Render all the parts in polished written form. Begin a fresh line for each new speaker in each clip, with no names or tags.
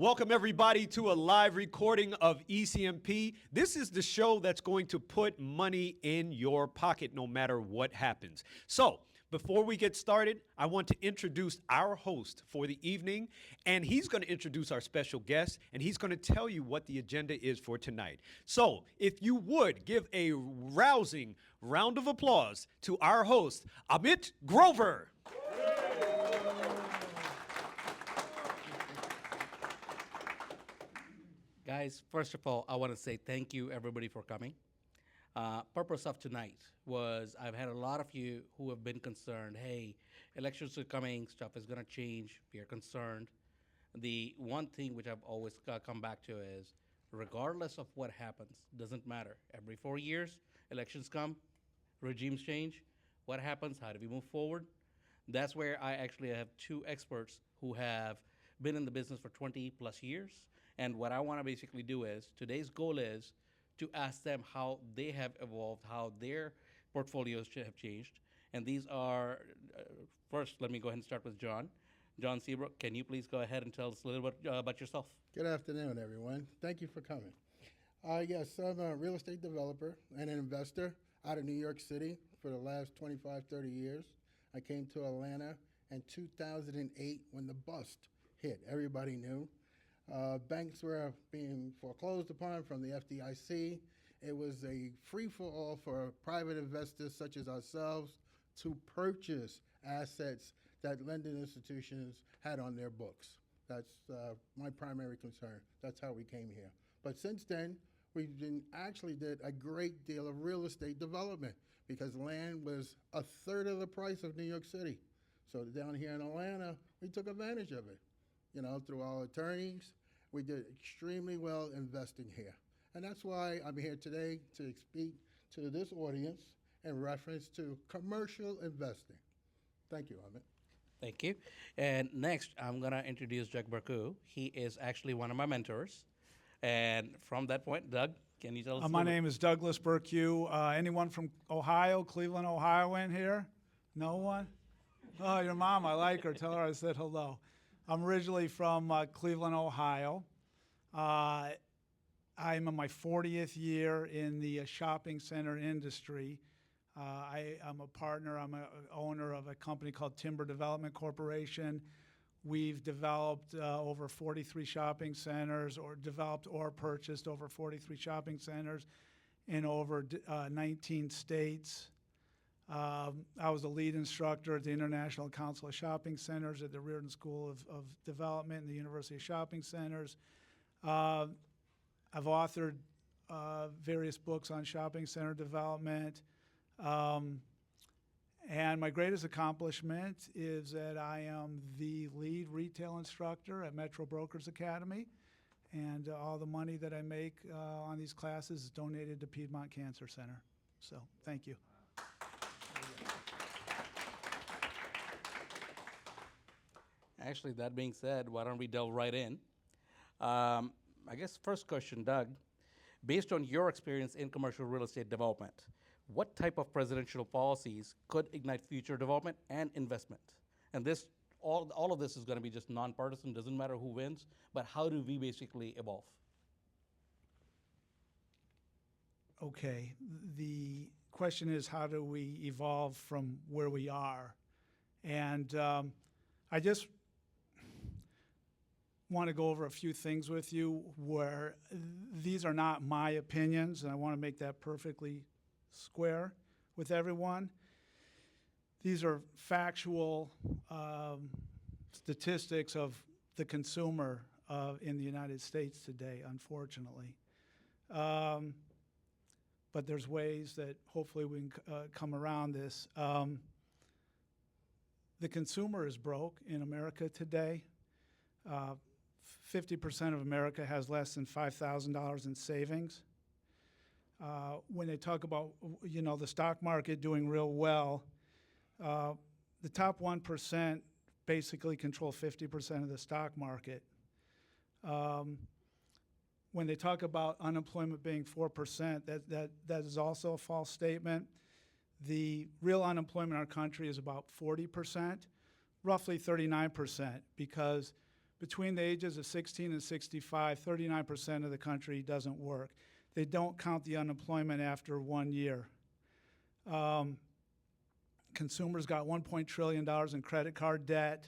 Welcome, everybody, to a live recording of ECMP. This is the show that's going to put money in your pocket no matter what happens. So, before we get started, I want to introduce our host for the evening, and he's going to introduce our special guest, and he's going to tell you what the agenda is for tonight. So, if you would give a rousing round of applause to our host, Amit Grover.
Guys, first of all, I want to say thank you, everybody, for coming. Purpose of tonight was I've had a lot of you who have been concerned, hey, elections are coming, stuff is going to change, we are concerned. The one thing which I've always come back to is, regardless of what happens, doesn't matter. Every 4 years, elections come, regimes change. What happens? How do we move forward? That's where I actually have two experts who have been in the business for 20 plus years. And what I want to basically do is, today's goal is to ask them how they have evolved, how their portfolios have changed. And these are, first, let me go ahead and start with John. John Seabrook, can you please go ahead and tell us a little bit about yourself?
Good afternoon, everyone. Thank you for coming. Yes, I'm a real estate developer and an investor out of New York City for the last 25, 30 years. I came to Atlanta in 2008 when the bust hit. Everybody knew. Banks were being foreclosed upon from the FDIC. It was a free-for-all for private investors such as ourselves to purchase assets that lending institutions had on their books. That's my primary concern. That's how we came here. But since then, we've been actually did a great deal of real estate development because land was a third of the price of New York City. So down here in Atlanta, we took advantage of it. You know, through our attorneys, we did extremely well investing here. And that's why I'm here today to speak to this audience in reference to commercial investing. Thank you, Amit.
Thank you. And next, I'm going to introduce Doug Barku. He is actually one of my mentors. And from that point, Doug, can you tell us?
My name is Douglas Burkew. Anyone from Ohio, Cleveland, Ohio in here? No one? Oh, your mom, I like her. Tell her I said hello. I'm originally from Cleveland, Ohio. I'm in my 40th year in the shopping center industry. I'm a partner, I'm an owner of a company called Timber Development Corporation. We've developed over 43 shopping centers, or developed or purchased over 43 shopping centers in over 19 states. I was a lead instructor at the International Council of Shopping Centers at the Reardon School of Development and the University of Shopping Centers. I've authored various books on shopping center development. And my greatest accomplishment is that I am the lead retail instructor at Metro Brokers Academy. And all the money that I make on these classes is donated to Piedmont Cancer Center. So thank you.
Actually, that being said, why don't we delve right in? I guess first question, Doug, based on your experience in commercial real estate development, what type of presidential policies could ignite future development and investment? And this, all of this is going to be just nonpartisan, doesn't matter who wins, but how do we basically evolve?
Okay, the question is, how do we evolve from where we are? And I just want to go over a few things with you where these are not my opinions, and I want to make that perfectly square with everyone. These are factual statistics of the consumer in the United States today, unfortunately. But there's ways that hopefully we can come around this. The consumer is broke in America today. 50% of America has less than $5,000 in savings. When they talk about, you know, the stock market doing real well, the top 1% basically control 50% of the stock market. When they talk about unemployment being 4%, that is also a false statement. The real unemployment in our country is about 40%, roughly 39%, because between the ages of 16 and 65, 39% of the country doesn't work. They don't count the unemployment after 1 year. Consumers got $1 trillion in credit card debt.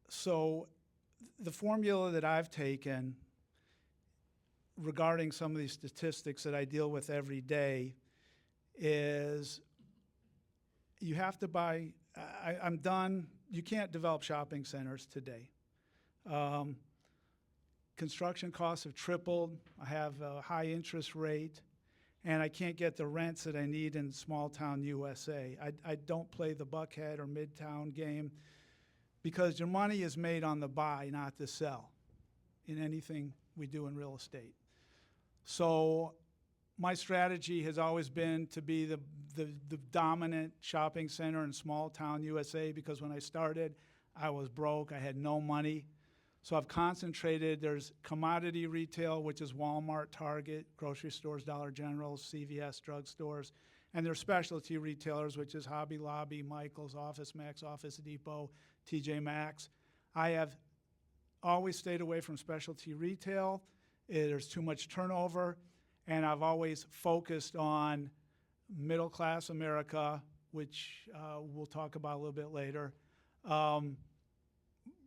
So the formula that I've taken regarding some of these statistics that I deal with every day is you have to buy, I'm done, you can't develop shopping centers today. Construction costs have tripled. I have a high interest rate, and I can't get the rents that I need in small town USA. I don't play the Buckhead or Midtown game because your money is made on the buy, not the sell, in anything we do in real estate. So my strategy has always been to be the dominant shopping center in small town USA, because when I started, I was broke, I had no money. So I've concentrated. There's commodity retail, which is Walmart, Target, grocery stores, Dollar General, CVS, drugstores. And there's specialty retailers, which is Hobby Lobby, Michael's, Office Max, Office Depot, TJ Maxx. I have always stayed away from specialty retail. There's too much turnover. And I've always focused on middle-class America, which we'll talk about a little bit later.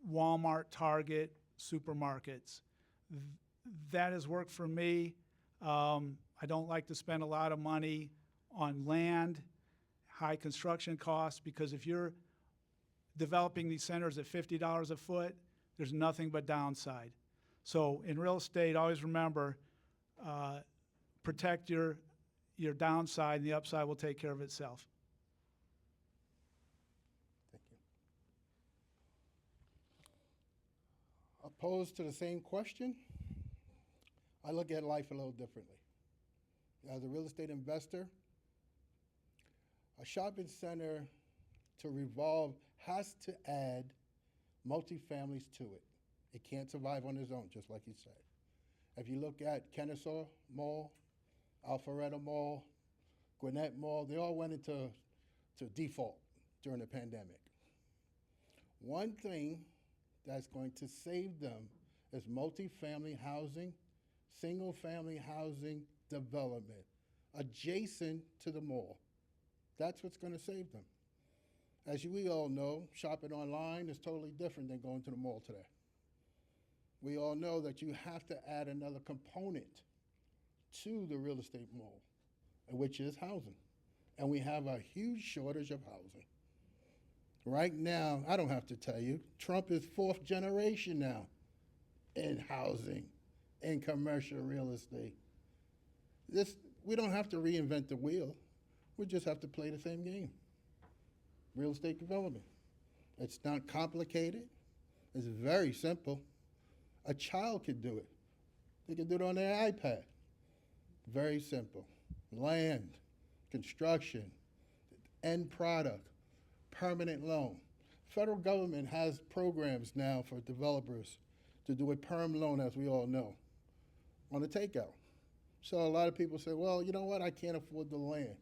Walmart, Target, supermarkets. That has worked for me. I don't like to spend a lot of money on land, high construction costs, because if you're developing these centers at $50 a foot, there's nothing but downside. So in real estate, always remember, protect your downside, and the upside will take care of itself.
Thank you. Opposed to the same question, I look at life a little differently. As a real estate investor, a shopping center to revolve has to add multifamilies to it. It can't survive on its own, just like you said. If you look at Kennesaw Mall, Alpharetta Mall, Gwinnett Mall, they all went into default during the pandemic. One thing that's going to save them is multifamily housing, single-family housing development adjacent to the mall. That's what's going to save them. As we all know, shopping online is totally different than going to the mall today. We all know that you have to add another component to the real estate mall, which is housing. And we have a huge shortage of housing. Right now, I don't have to tell you, Trump is fourth generation now in housing, in commercial real estate. We don't have to reinvent the wheel. We just have to play the same game. Real estate development. It's not complicated. It's very simple. A child could do it. They can do it on their iPad. Very simple. Land, construction, end product, permanent loan. Federal government has programs now for developers to do a perm loan, as we all know, on a takeout. So a lot of people say, well, you know what, I can't afford the land.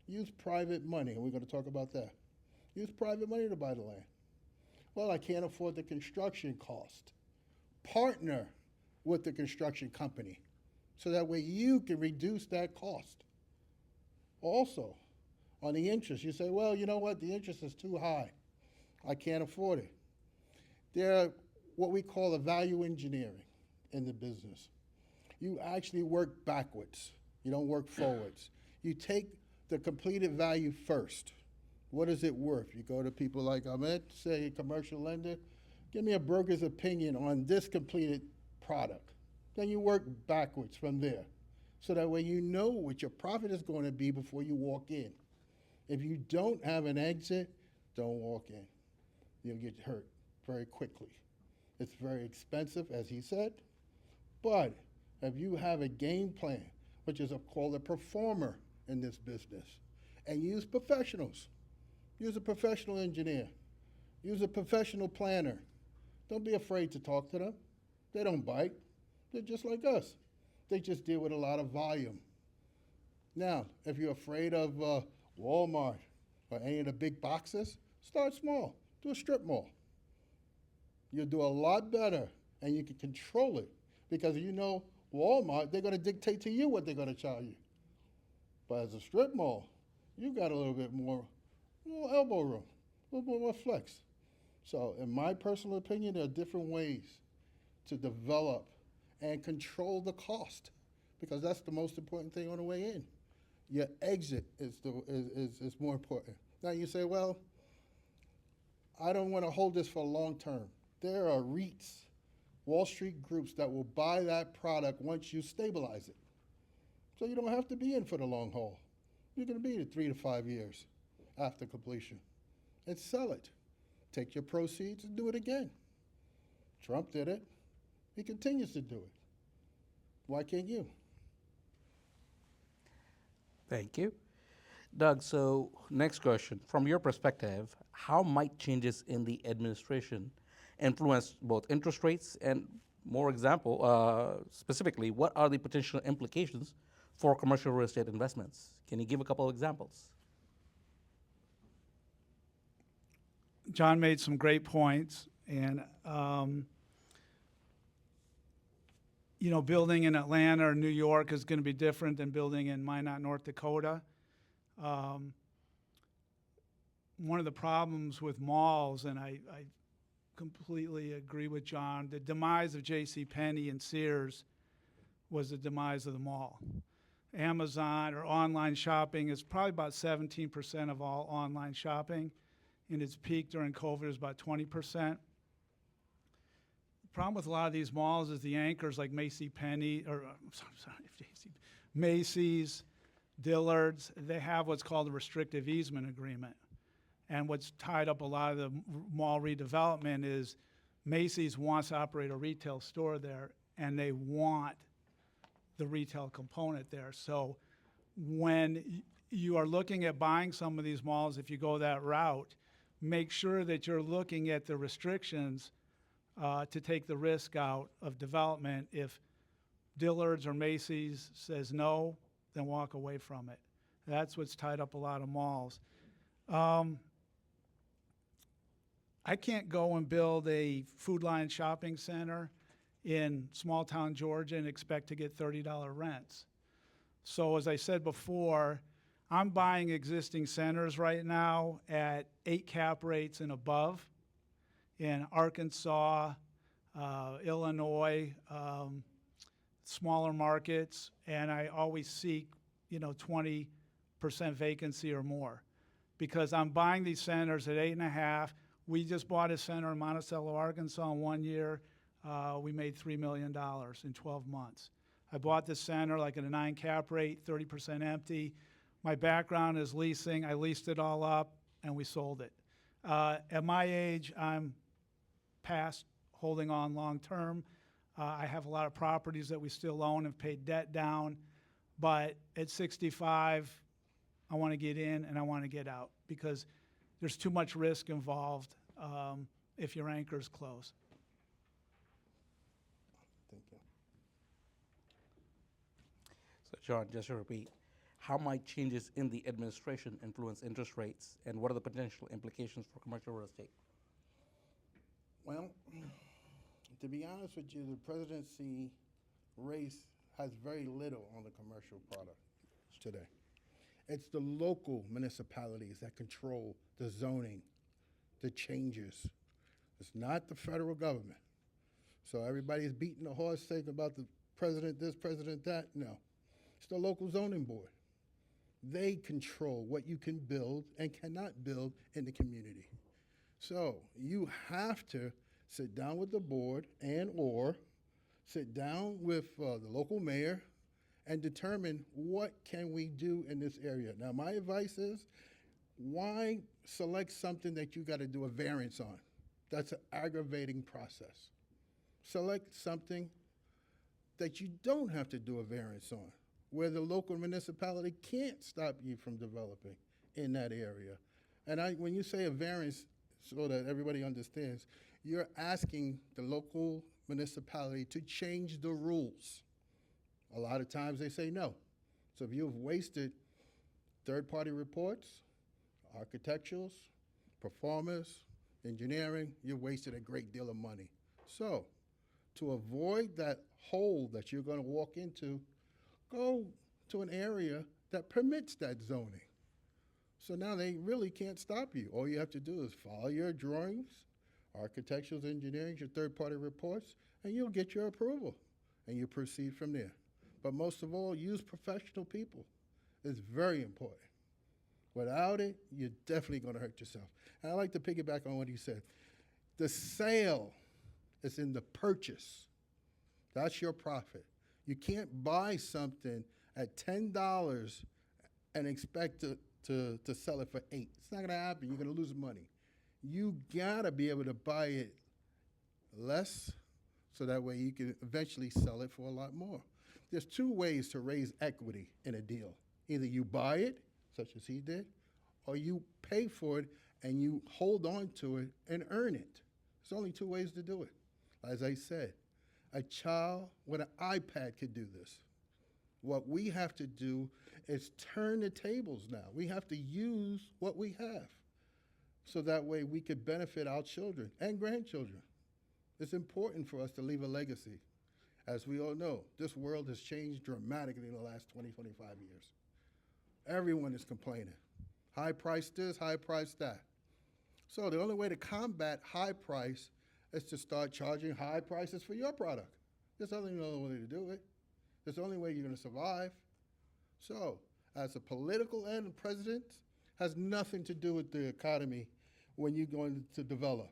Use private money, and we're going to talk about that. Use private money to buy the land. Well, I can't afford the construction cost. Partner with the construction company so that way you can reduce that cost. Also, on the interest, you say, well, you know what, the interest is too high. I can't afford it. There are what we call a value engineering in the business. You actually work backwards. You don't work forwards. You take the completed value first. What is it worth? You go to people like Ahmed, say a commercial lender, give me a broker's opinion on this completed product. Then you work backwards from there. So that way you know what your profit is going to be before you walk in. If you don't have an exit, don't walk in. You'll get hurt very quickly. It's very expensive, as he said, but if you have a game plan, which is called a performer in this business, and use professionals, use a professional engineer, use a professional planner. Don't be afraid to talk to them. They don't bite. They're just like us. They just deal with a lot of volume. Now, if you're afraid of Walmart or any of the big boxes, start small. Do a strip mall. You'll do a lot better, and you can control it. Because you know Walmart, they're going to dictate to you what they're going to charge you. But as a strip mall, you've got a little bit more elbow room, a little bit more flex. So in my personal opinion, there are different ways to develop and control the cost, because that's the most important thing on the way in. Your exit is more important. Now you say, well, I don't want to hold this for long term. There are REITs, Wall Street groups that will buy that product once you stabilize it. So you don't have to be in for the long haul. You're going to be in 3 to 5 years after completion. And sell it. Take your proceeds and do it again. Trump did it. He continues to do it. Why can't you?
Thank you. Doug, so next question. From your perspective, how might changes in the administration influence both interest rates and, specifically, what are the potential implications for commercial real estate investments? Can you give a couple of examples?
John made some great points, and building in Atlanta or New York is going to be different than building in Minot, North Dakota. One of the problems with malls, and I completely agree with John, the demise of JCPenney and Sears was the demise of the mall. Amazon or online shopping is probably about 17% of all online shopping. In its peak during COVID, it was about 20%. The problem with a lot of these malls is the anchors like Macy's, Dillard's, they have what's called a restrictive easement agreement. And what's tied up a lot of the mall redevelopment is Macy's wants to operate a retail store there, and they want the retail component there. So when you are looking at buying some of these malls, if you go that route, make sure that you're looking at the restrictions to take the risk out of development. If Dillard's or Macy's says no, then walk away from it. That's what's tied up a lot of malls. I can't go and build a Food Lion shopping center in small town Georgia and expect to get $30 rents. So as I said before, I'm buying existing centers right now at 8 cap rates and above in Arkansas, Illinois, smaller markets, and I always seek 20% vacancy or more, because I'm buying these centers at 8.5. We just bought a center in Monticello, Arkansas in 1 year. We made $3 million in 12 months. I bought this center like at a 9 cap rate, 30% empty. My background is leasing. I leased it all up, and we sold it. At my age, I'm past holding on long term. I have a lot of properties that we still own and paid debt down. But at 65, I want to get in and I want to get out, because there's too much risk involved if your anchor's close.
Thank you.
So John, just to repeat, how might changes in the administration influence interest rates, and what are the potential implications for commercial real estate?
Well, to be honest with you, the presidency race has very little on the commercial product today. It's the local municipalities that control the zoning, the changes. It's not the federal government. So everybody's beating the horse saying about the president this, president that. No, it's the local zoning board. They control what you can build and cannot build in the community. So you have to sit down with the board or sit down with the local mayor and determine what can we do in this area. Now, my advice is, why select something that you got to do a variance on? That's an aggravating process. Select something that you don't have to do a variance on, where the local municipality can't stop you from developing in that area. And when you say a variance, so that everybody understands, you're asking the local municipality to change the rules. A lot of times they say no. So if you've wasted third-party reports, architecturals, performers, engineering, you wasted a great deal of money. So, to avoid that hole that you're going to walk into, go to an area that permits that zoning. So now they really can't stop you. All you have to do is follow your drawings, architectural engineering, your third-party reports, and you'll get your approval, and you proceed from there. But most of all, use professional people. It's very important. Without it, you're definitely going to hurt yourself. And I like to piggyback on what he said. The sale is in the purchase. That's your profit. You can't buy something at $10 and expect to sell it for $8. It's not going to happen. You're going to lose money. You got to be able to buy it less so that way you can eventually sell it for a lot more. There's two ways to raise equity in a deal. Either you buy it, such as he did, or you pay for it and you hold on to it and earn it. There's only two ways to do it. As I said, a child with an iPad could do this. What we have to do is turn the tables now. We have to use what we have so that way we could benefit our children and grandchildren. It's important for us to leave a legacy. As we all know, this world has changed dramatically in the last 20, 25 years. Everyone is complaining. High price this, high price that. So the only way to combat high price is to start charging high prices for your product. There's only no way to do it. There's the only way you're going to survive. So, as a political end, president has nothing to do with the economy when you're going to develop.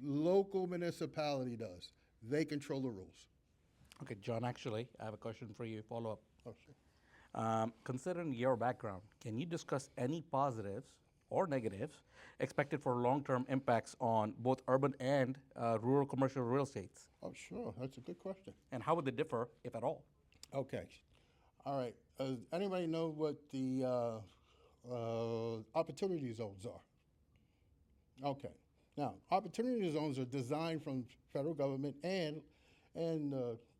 Local municipality does. They control the rules.
Okay, John, actually, I have a question for you, follow-up.
Oh, sure.
Considering your background, can you discuss any positives or negatives expected for long-term impacts on both urban and rural commercial real estates?
Oh, sure. That's a good question.
And how would they differ, if at all?
Okay. All right. Anybody know what the opportunity zones are? Okay. Now, opportunity zones are designed from federal government and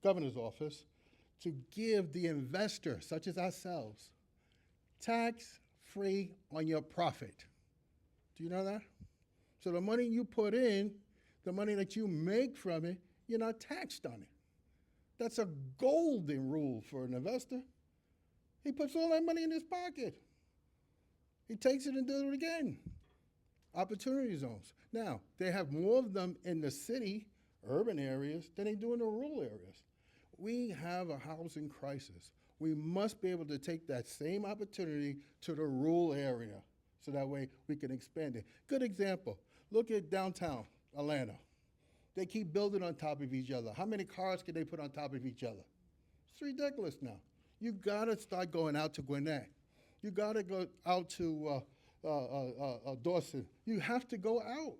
governor's office to give the investor, such as ourselves, tax-free on your profit. Do you know that? So the money you put in, the money that you make from it, you're not taxed on it. That's a golden rule for an investor. He puts all that money in his pocket. He takes it and does it again. Opportunity zones. Now, they have more of them in the city, urban areas, than they do in the rural areas. We have a housing crisis. We must be able to take that same opportunity to the rural area so that way we can expand it. Good example. Look at downtown Atlanta. They keep building on top of each other. How many cars can they put on top of each other? It's ridiculous now. You gotta start going out to Gwinnett. You gotta go out to Dawson. You have to go out.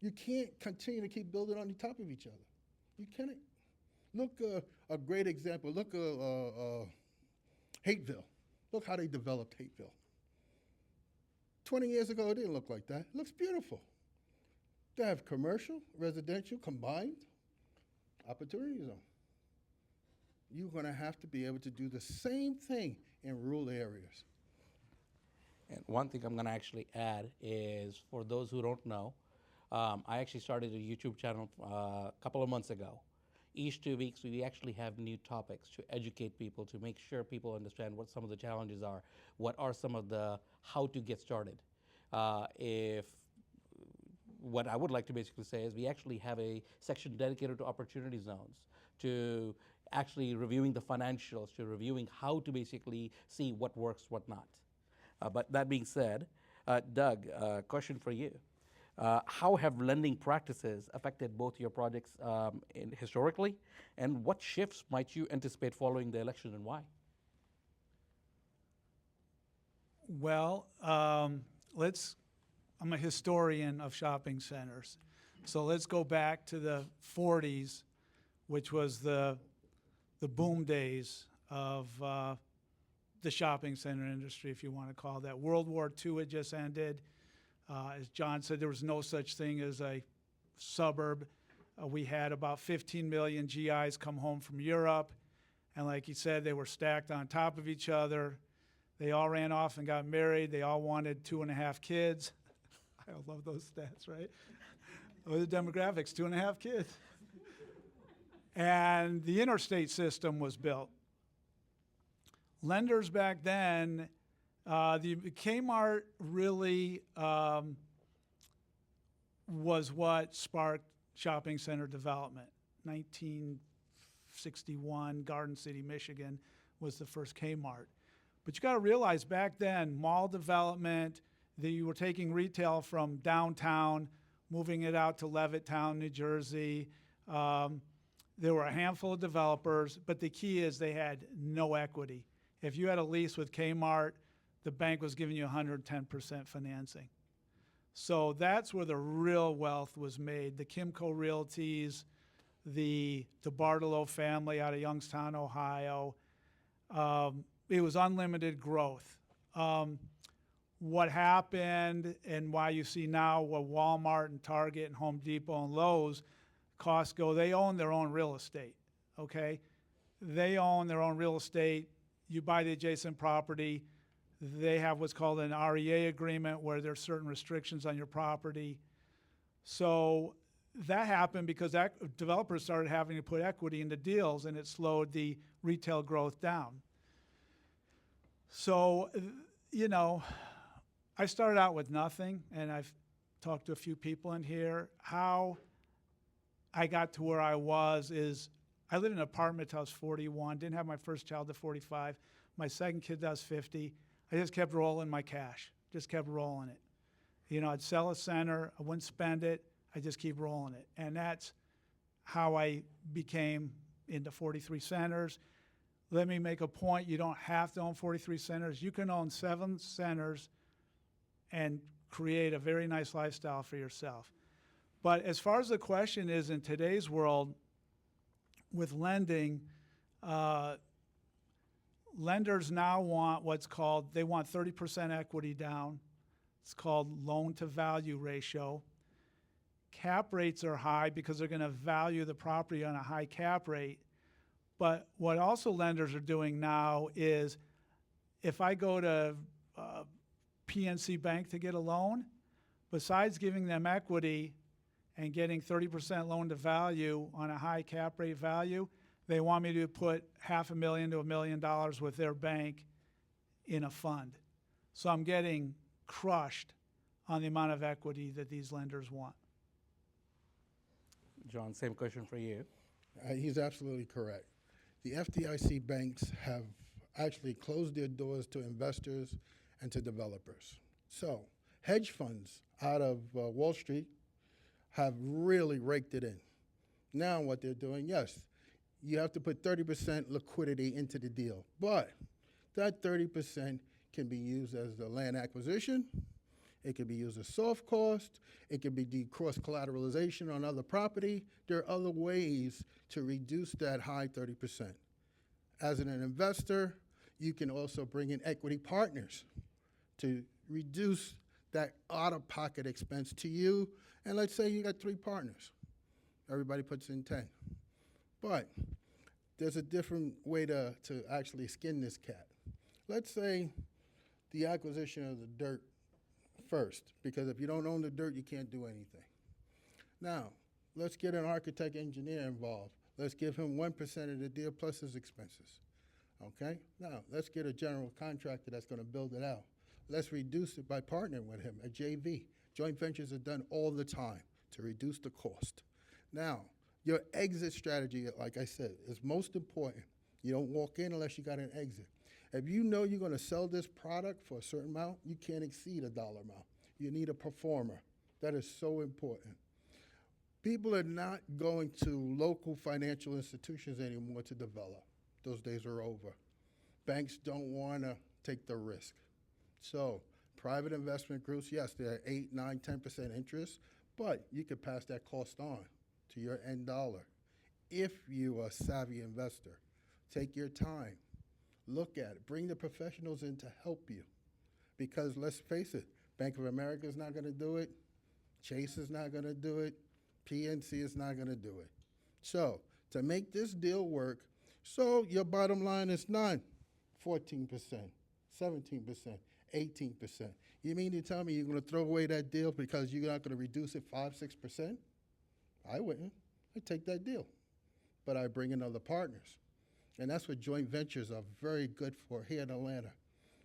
You can't continue to keep building on top of each other. You can't. Look, a great example. Look, Hateville. Look how they developed Hateville. 20 years ago, it didn't look like that. It looks beautiful. They have commercial, residential combined, opportunity zone. You're going to have to be able to do the same thing in rural areas.
And one thing I'm going to actually add is, for those who don't know, I actually started a YouTube channel a couple of months ago. Each 2 weeks, we actually have new topics to educate people, to make sure people understand what some of the challenges are, what are some of the how to get started. What I would like to basically say is we actually have a section dedicated to opportunity zones, to actually reviewing the financials, to reviewing how to basically see what works, what not. But that being said, Doug, question for you. How have lending practices affected both your projects historically, and what shifts might you anticipate following the election, and why?
Well, I'm a historian of shopping centers. So let's go back to the 40s, which was the boom days of the shopping center industry, if you want to call that. World War II had just ended. As John said, there was no such thing as a suburb. We had about 15 million GIs come home from Europe. And like he said, they were stacked on top of each other. They all ran off and got married. They all wanted 2.5 kids. I love those stats, right? Oh, the demographics, 2.5 kids. And the interstate system was built. Lenders back then, the Kmart really was what sparked shopping center development. 1961, Garden City, Michigan was the first Kmart. But you got to realize back then, mall development, that you were taking retail from downtown, moving it out to Levittown, New Jersey. There were a handful of developers, but the key is they had no equity. If you had a lease with Kmart, the bank was giving you 110% financing. So that's where the real wealth was made. The Kimco Realties, the DeBartolo family out of Youngstown, Ohio. It was unlimited growth. What happened and why you see now what Walmart and Target and Home Depot and Lowe's, Costco, they own their own real estate, okay? They own their own real estate. You buy the adjacent property. They have what's called an REA agreement where there's certain restrictions on your property. So that happened because developers started having to put equity into deals, and it slowed the retail growth down. So, you know, I started out with nothing, and I've talked to a few people in here. How I got to where I was is I lived in an apartment till I was 41, didn't have my first child to 45. My second kid till I was 50. I just kept rolling my cash, just kept rolling it. You know, I'd sell a center, I wouldn't spend it, I just keep rolling it. And that's how I became into 43 centers. Let me make a point, you don't have to own 43 centers. You can own 7 centers and create a very nice lifestyle for yourself. But as far as the question is, in today's world, with lending, lenders now want what's called, they want 30% equity down. It's called loan to value ratio. Cap rates are high because they're going to value the property on a high cap rate. But what also lenders are doing now is if I go to PNC Bank to get a loan, besides giving them equity and getting 30% loan to value on a high cap rate value, they want me to put $500,000 to $1 million with their bank in a fund. So I'm getting crushed on the amount of equity that these lenders want.
John, same question for you.
He's absolutely correct. The FDIC banks have actually closed their doors to investors and to developers. So hedge funds out of Wall Street have really raked it in. Now what they're doing, yes, you have to put 30% liquidity into the deal, but that 30% can be used as the land acquisition, it can be used as soft cost, it can be cross-collateralization on other property. There are other ways to reduce that high 30%. As an investor, you can also bring in equity partners to reduce that out-of-pocket expense to you. And let's say you got 3 partners. Everybody puts in 10. But there's a different way to actually skin this cat. Let's say the acquisition of the dirt first, because if you don't own the dirt, you can't do anything. Now, let's get an architect engineer involved. Let's give him 1% of the deal plus his expenses. Okay? Now, let's get a general contractor that's going to build it out. Let's reduce it by partnering with him, a JV. Joint ventures are done all the time to reduce the cost. Now, your exit strategy, like I said, is most important. You don't walk in unless you got an exit. If you know you're going to sell this product for a certain amount, you can't exceed a dollar amount. You need a performer. That is so important. People are not going to local financial institutions anymore to develop. Those days are over. Banks don't want to take the risk. So private investment groups, yes, they're 8, 9, 10% interest, but you could pass that cost on to your end dollar. If you are a savvy investor, take your time, look at it, bring the professionals in to help you. Because let's face it, Bank of America is not going to do it, Chase is not going to do it, PNC is not going to do it. So to make this deal work, so your bottom line is not 14%, 17%, 18%. You mean to tell me you're going to throw away that deal because you're not going to reduce it 5, 6%? I wouldn't. I'd take that deal. But I bring in other partners. And that's what joint ventures are very good for here in Atlanta.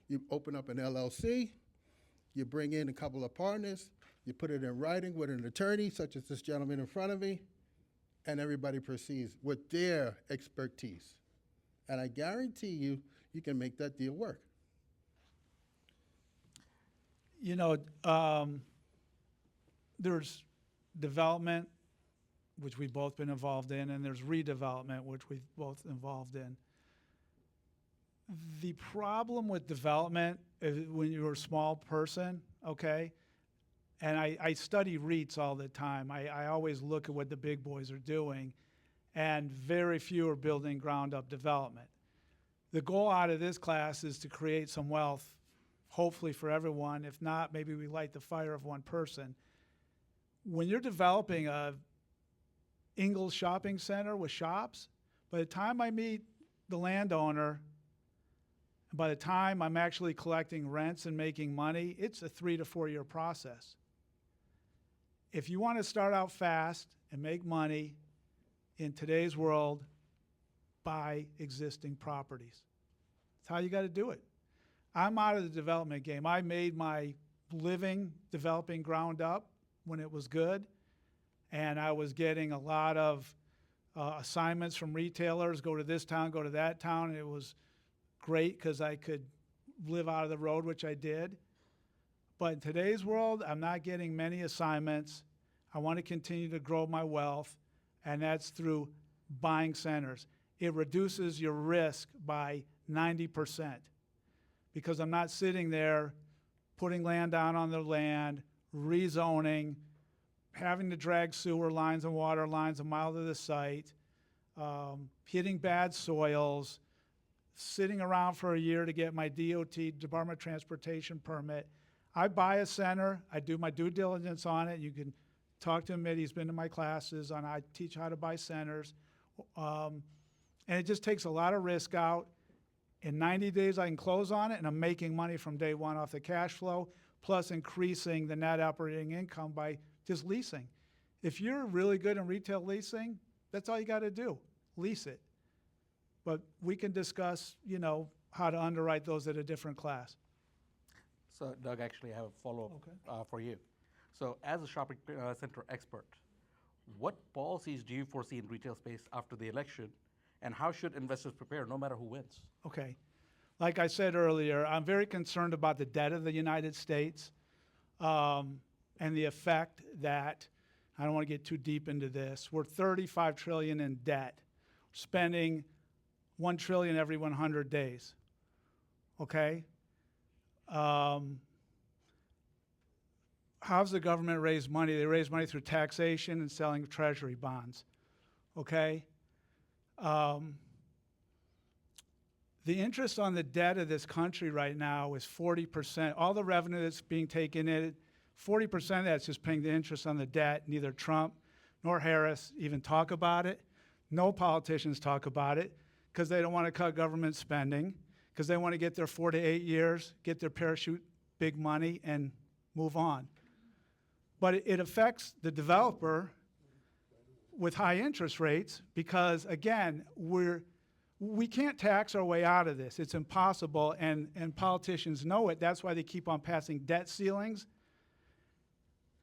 You open up an LLC, you bring in a couple of partners, you put it in writing with an attorney, such as this gentleman in front of me, and everybody proceeds with their expertise. And I guarantee you, you can make that deal work.
You know, there's development, which we've both been involved in, and there's redevelopment, which we've both involved in. The problem with development is when you're a small person, okay, and I study REITs all the time. I always look at what the big boys are doing, and very few are building ground-up development. The goal out of this class is to create some wealth, hopefully for everyone. If not, maybe we light the fire of one person. When you're developing a Ingalls shopping center with shops, by the time I meet the landowner, and by the time I'm actually collecting rents and making money, it's a 3 to 4 year process. If you want to start out fast and make money in today's world, buy existing properties. That's how you got to do it. I'm out of the development game. I made my living developing ground up when it was good, and I was getting a lot of assignments from retailers, go to this town, go to that town, and it was great because I could live out of the road, which I did. But in today's world, I'm not getting many assignments. I want to continue to grow my wealth, and that's through buying centers. It reduces your risk by 90% because I'm not sitting there putting land down on the land, rezoning, having to drag sewer lines and water lines a mile to the site, hitting bad soils, sitting around for a year to get my DOT, Department of Transportation permit. I buy a center, I do my due diligence on it. You can talk to him, he's been to my classes on I teach how to buy centers. And it just takes a lot of risk out. In 90 days, I can close on it, and I'm making money from day one off the cash flow, plus increasing the net operating income by just leasing. If you're really good in retail leasing, that's all you got to do, lease it. But we can discuss, you know, how to underwrite those at a different class.
So Doug, actually I have a follow-up
Okay.
for you. So as a shopping center expert, what policies do you foresee in retail space after the election, and how should investors prepare no matter who wins?
Okay. Like I said earlier, I'm very concerned about the debt of the United States and the effect that, I don't want to get too deep into this, we're $35 trillion in debt, spending $1 trillion every 100 days, okay? How's the government raise money? They raise money through taxation and selling treasury bonds, okay? The interest on the debt of this country right now is 40%. All the revenue that's being taken in, 40% of that's just paying the interest on the debt. Neither Trump nor Harris even talk about it. No politicians talk about it because they don't want to cut government spending, because they want to get their 4 to 8 years, get their parachute big money, and move on. But it affects the developer with high interest rates because, again, we can't tax our way out of this. It's impossible, and politicians know it. That's why they keep on passing debt ceilings.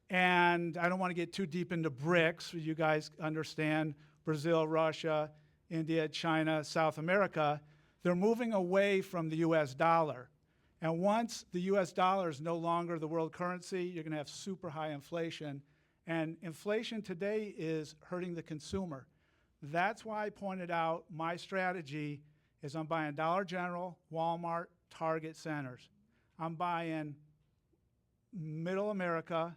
And I don't want to get too deep into BRICS. You guys understand Brazil, Russia, India, China, South America. They're moving away from the US dollar. And once the US dollar is no longer the world currency, you're going to have super high inflation. And inflation today is hurting the consumer. That's why I pointed out my strategy is I'm buying Dollar General, Walmart, Target centers. I'm buying middle America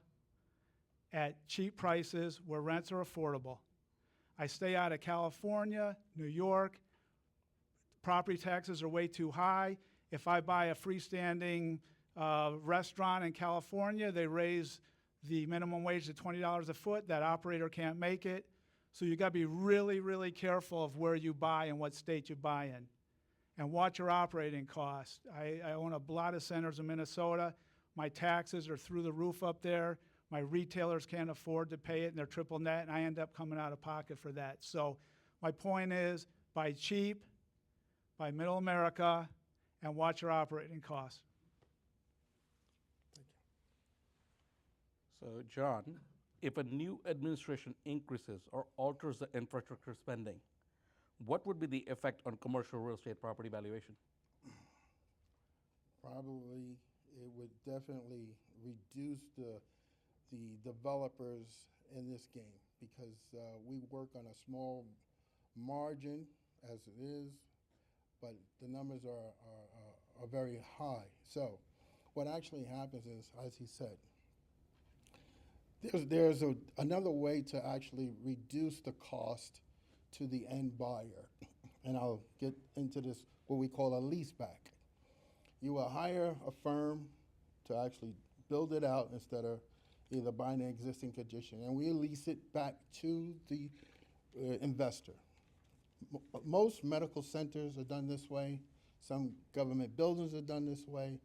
at cheap prices where rents are affordable. I stay out of California, New York. Property taxes are way too high. If I buy a freestanding restaurant in California, they raise the minimum wage to $20 a foot. That operator can't make it. So you got to be really, really careful of where you buy and what state you buy in. and watch your operating costs. I own a lot of centers in Minnesota. My taxes are through the roof up there. My retailers can't afford to pay it, and they're triple net, and I end up coming out of pocket for that. So my point is, buy cheap, buy middle America, and watch your operating costs.
So, John, if a new administration increases or alters the infrastructure spending, what would be the effect on commercial real estate property valuation?
Probably, it would definitely reduce the developers in this game because we work on a small margin as it is, but the numbers are very high. So what actually happens is, as he said, there's another way to actually reduce the cost to the end buyer. And I'll get into this, what we call a lease back. You will hire a firm to actually build it out instead of either buying an existing condition, and we lease it back to the investor. Most medical centers are done this way. Some government buildings are done this way.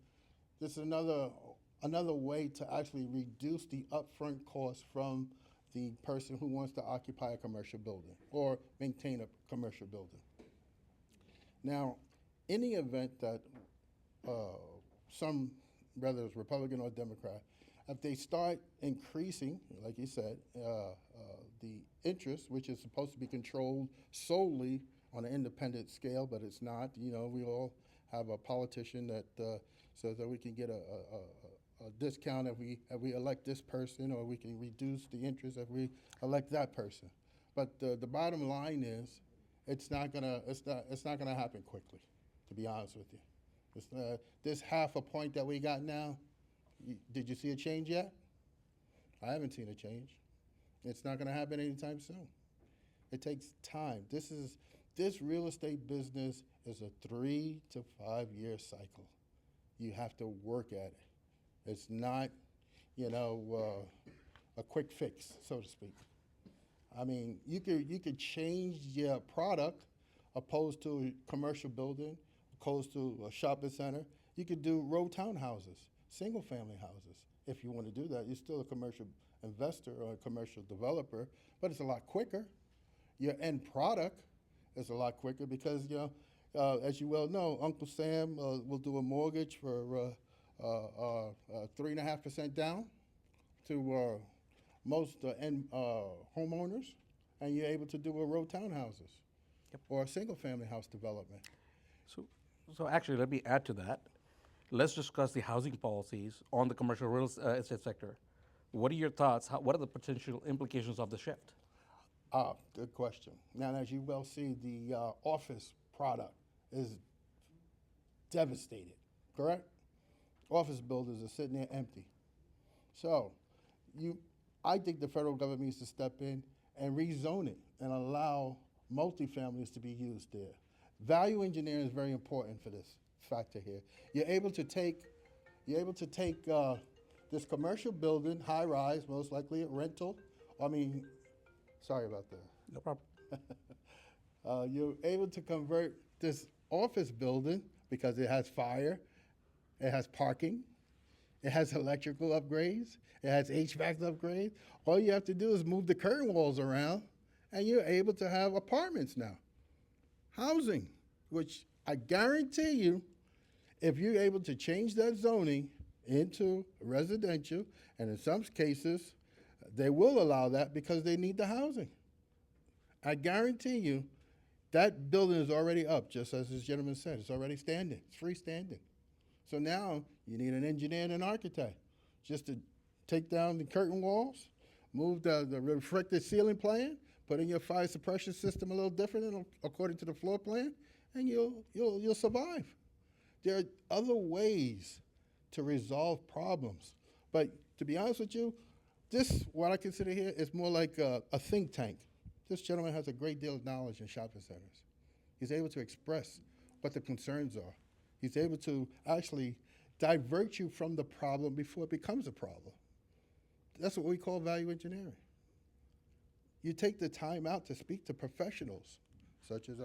This is another way to actually reduce the upfront cost from the person who wants to occupy a commercial building or maintain a commercial building. Now, in the event that some, whether it's Republican or Democrat, if they start increasing, like you said, the interest, which is supposed to be controlled solely on an independent scale, but it's not. You know, we all have a politician that says that we can get a discount if we elect this person, or we can reduce the interest if we elect that person. But the bottom line is, it's not gonna happen quickly. To be honest with you, this half a point that we got now. Did you see a change yet? I haven't seen a change. It's not going to happen anytime soon. It takes time. This real estate business is a 3 to 5 year cycle. You have to work at it. It's not, a quick fix, so to speak. I mean, you could change your product opposed to a commercial building, opposed to a shopping center. You could do row townhouses, single-family houses. If you want to do that, you're still a commercial investor or a commercial developer, but it's a lot quicker. Your end product is a lot quicker because, as you well know, Uncle Sam will do a mortgage for 3.5% down to most end homeowners, and you're able to do a row townhouses or a single-family house development.
So actually, let me add to that. Let's discuss the housing policies on the commercial real estate sector. What are your thoughts? What are the potential implications of the shift?
Good question. Now, as you well see, the office product is devastated, correct? Office buildings are sitting there empty. So I think the federal government needs to step in and rezone it and allow multifamilies to be used there. Value engineering is very important for this factor here. You're able to take this commercial building, high rise, most likely a rental. Sorry about that.
No problem.
You're able to convert this office building because it has fire, it has parking, it has electrical upgrades, it has HVAC upgrades. All you have to do is move the curtain walls around, and you're able to have apartments now. Housing, which I guarantee you, if you're able to change that zoning into residential, and in some cases, they will allow that because they need the housing. I guarantee you, that building is already up, just as this gentleman said. It's already standing. It's freestanding. So now you need an engineer and an architect just to take down the curtain walls, move the reflected ceiling plan, put in your fire suppression system a little different according to the floor plan, and you'll survive. There are other ways to resolve problems. But to be honest with you, what I consider here, is more like a think tank. This gentleman has a great deal of knowledge in shopping centers. He's able to express what the concerns are. He's able to actually divert you from the problem before it becomes a problem. That's what we call value engineering. You take the time out to speak to professionals, such as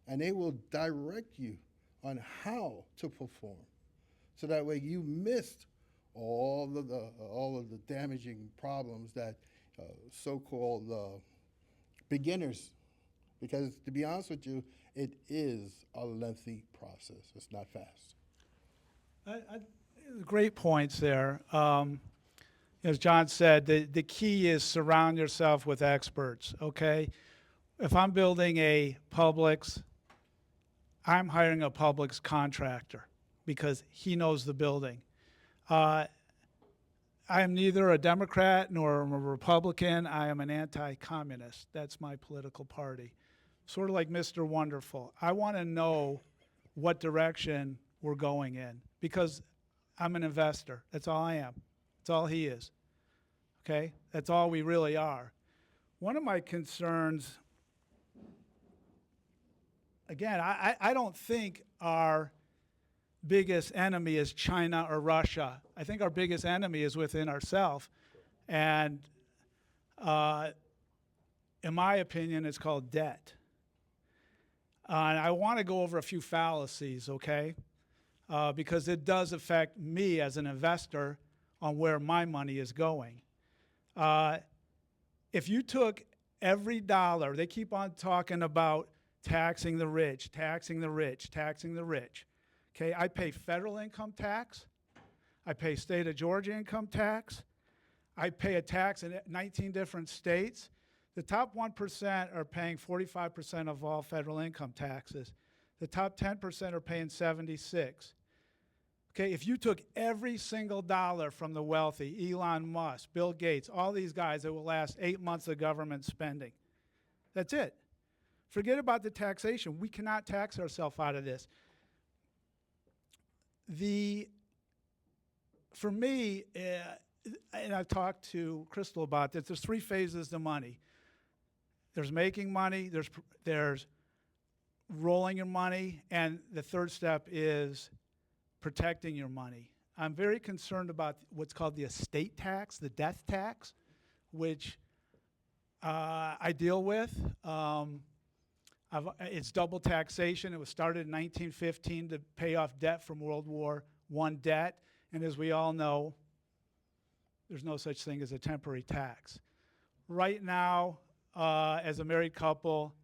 and they will direct you on how to perform. So that way you missed all of the damaging problems that so-called beginners, because to be honest with you, it is a lengthy process. It's not fast.
Great points there. As John said, the key is surround yourself with experts, okay? If I'm building a Publix, I'm hiring a Publix contractor because he knows the building. I am neither a Democrat nor a Republican. I am an anti-communist. That's my political party. Sort of like Mr. Wonderful. I want to know what direction we're going in because I'm an investor. That's all I am. That's all he is. Okay? That's all we really are. One of my concerns, again, I don't think our biggest enemy is China or Russia. I think our biggest enemy is within ourselves. And in my opinion, it's called debt. And I want to go over a few fallacies, okay? Because it does affect me as an investor on where my money is going. If you took every dollar, they keep on talking about taxing the rich, taxing the rich, taxing the rich. Okay, I pay federal income tax. I pay state of Georgia income tax. I pay a tax in 19 different states. The top 1% are paying 45% of all federal income taxes. The top 10% are paying 76. Okay, if you took every single dollar from the wealthy, Elon Musk, Bill Gates, all these guys, it will last 8 months of government spending. That's it. Forget about the taxation. We cannot tax ourselves out of this. For me, and I've talked to Crystal about this, there's 3 phases to money. There's making money, there's rolling your money, and the third step is protecting your money. I'm very concerned about what's called the estate tax, the death tax, which I deal with. It's double taxation. It was started in 1915 to pay off debt from World War I debt. And as we all know, there's no such thing as a temporary tax. Right now, as a married couple,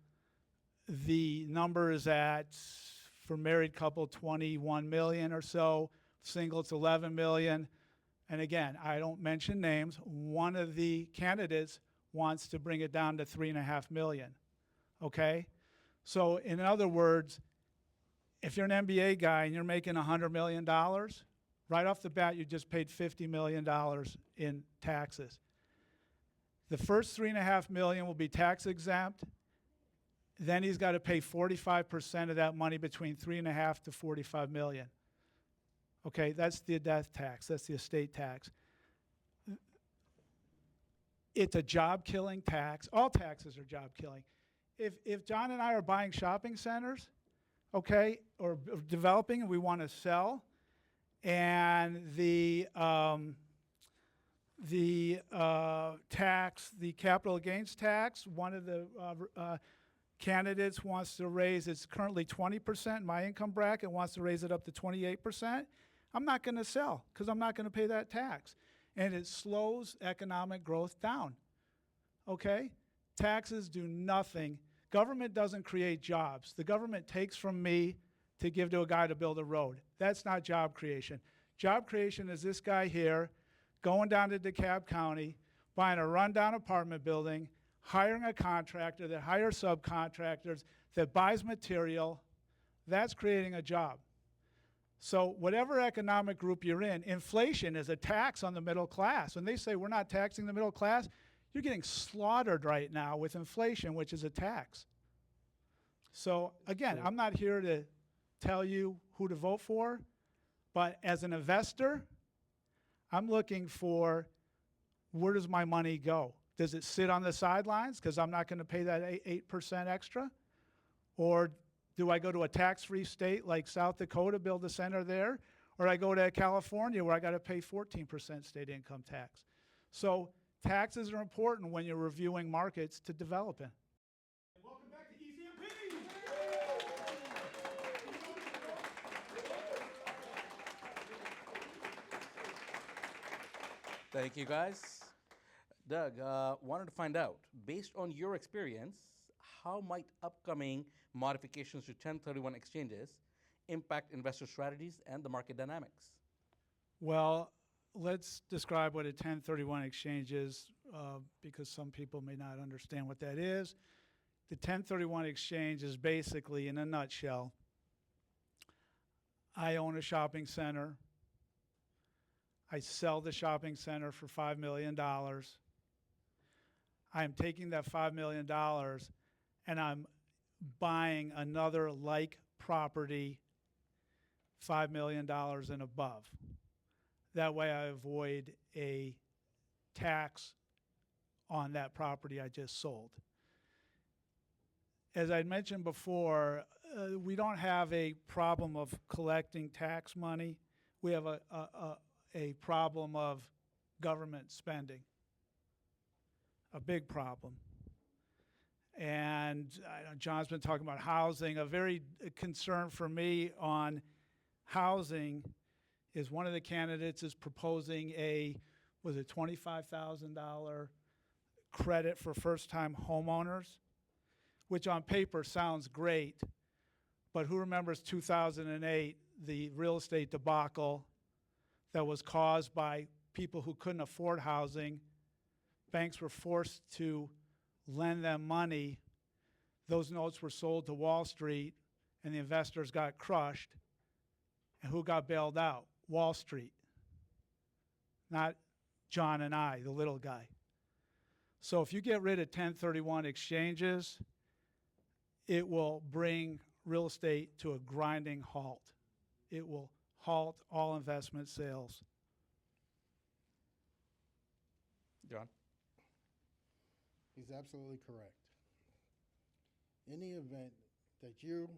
the number is at, for married couple, 21 million or so. Single, it's 11 million. And again, I don't mention names. One of the candidates wants to bring it down to 3.5 million. Okay? So in other words, if you're an MBA guy and you're making $100 million, right off the bat, you just paid $50 million in taxes. The first 3.5 million will be tax exempt. Then he's got to pay 45% of that money between 3.5 to 45 million. Okay, that's the death tax. That's the estate tax. It's a job-killing tax. All taxes are job-killing. If John and I are buying shopping centers, okay, or developing and we want to sell, and the tax, the capital gains tax, one of the candidates wants to raise, it's currently 20%, my income bracket wants to raise it up to 28%, I'm not going to sell because I'm not going to pay that tax. And it slows economic growth down, okay? Taxes do nothing. Government doesn't create jobs. The government takes from me to give to a guy to build a road. That's not job creation. Job creation is this guy here going down to DeKalb County, buying a rundown apartment building, hiring a contractor that hires subcontractors, that buys material. That's creating a job. So whatever economic group you're in, inflation is a tax on the middle class. When they say we're not taxing the middle class, you're getting slaughtered right now with inflation, which is a tax. So again, I'm not here to tell you who to vote for, but as an investor, I'm looking for where does my money go? Does it sit on the sidelines because I'm not going to pay that 8% extra? Or do I go to a tax-free state like South Dakota, build a center there? Or I go to California where I got to pay 14% state income tax? So taxes are important when you're reviewing markets to develop in.
Welcome back to ECMP.
Thank you, guys. Doug, wanted to find out, based on your experience, how might upcoming modifications to 1031 exchanges impact investor strategies and the market dynamics?
Well, let's describe what a 1031 exchange is, because some people may not understand what that is. The 1031 exchange is basically, in a nutshell, I own a shopping center. I sell the shopping center for $5 million. I am taking that $5 million and I'm buying another like property $5 million and above. That way I avoid a tax on that property I just sold. As I mentioned before, we don't have a problem of collecting tax money. We have a problem of government spending, a big problem. And I know John's been talking about housing. A very concern for me on housing is one of the candidates is proposing was it $25,000 credit for first-time homeowners, which on paper sounds great, but who remembers 2008, the real estate debacle that was caused by people who couldn't afford housing? Banks were forced to lend them money. Those notes were sold to Wall Street, and the investors got crushed. And who got bailed out? Wall Street, not John and I, the little guy. So if you get rid of 1031 exchanges, it will bring real estate to a grinding halt. It will halt all investment sales.
John?
He's absolutely correct. In the event that you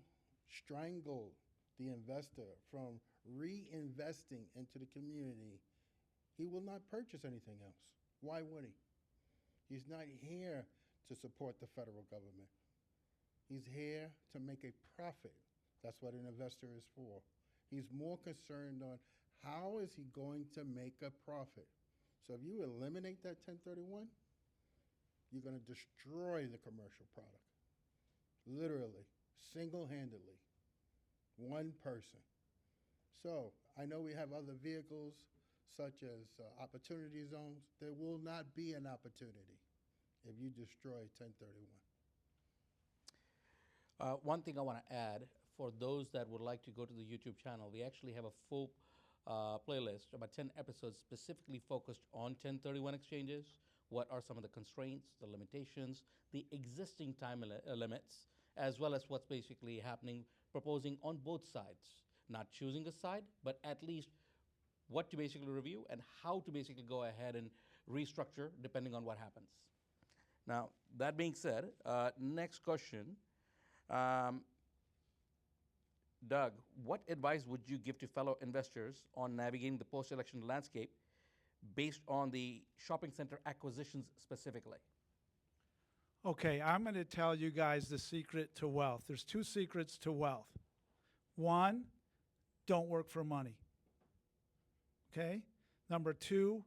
strangle the investor from reinvesting into the community, he will not purchase anything else. Why would he? He's not here to support the federal government. He's here to make a profit. That's what an investor is for. He's more concerned on how is he going to make a profit. So if you eliminate that 1031, you're going to destroy the commercial product. Literally, single-handedly, one person. So I know we have other vehicles such as opportunity zones. There will not be an opportunity if you destroy 1031.
One thing I want to add, for those that would like to go to the YouTube channel, we actually have a full playlist, about 10 episodes specifically focused on 1031 exchanges. What are some of the constraints, the limitations, the existing time limits, as well as what's basically happening, proposing on both sides. Not choosing a side, but at least what to basically review and how to basically go ahead and restructure depending on what happens. Now, that being said, next question. Doug, what advice would you give to fellow investors on navigating the post-election landscape based on the shopping center acquisitions specifically?
Okay, I'm going to tell you guys the secret to wealth. There's two secrets to wealth. One, don't work for money. Okay? Number two,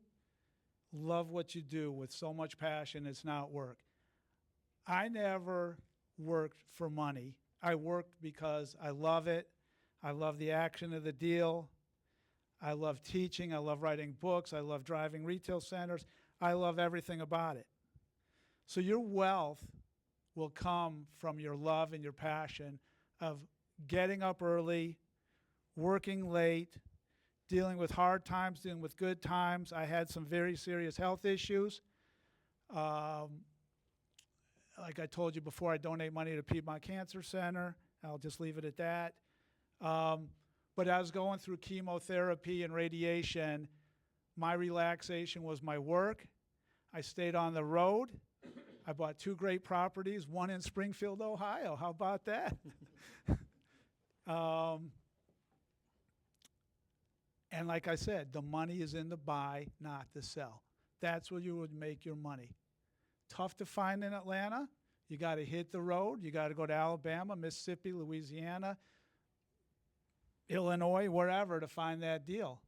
love what you do with so much passion it's not work. I never worked for money. I worked because I love it. I love the action of the deal. I love teaching. I love writing books. I love driving retail centers. I love everything about it. So your wealth will come from your love and your passion of getting up early, working late, dealing with hard times, dealing with good times. I had some very serious health issues. Like I told you before, I donate money to Piedmont Cancer Center. I'll just leave it at that. But I was going through chemotherapy and radiation. My relaxation was my work. I stayed on the road. I bought 2 great properties, one in Springfield, Ohio. How about that? And like I said, the money is in the buy, not the sell. That's where you would make your money. Tough to find in Atlanta. You got to hit the road. You got to go to Alabama, Mississippi, Louisiana, Illinois, wherever to find that deal.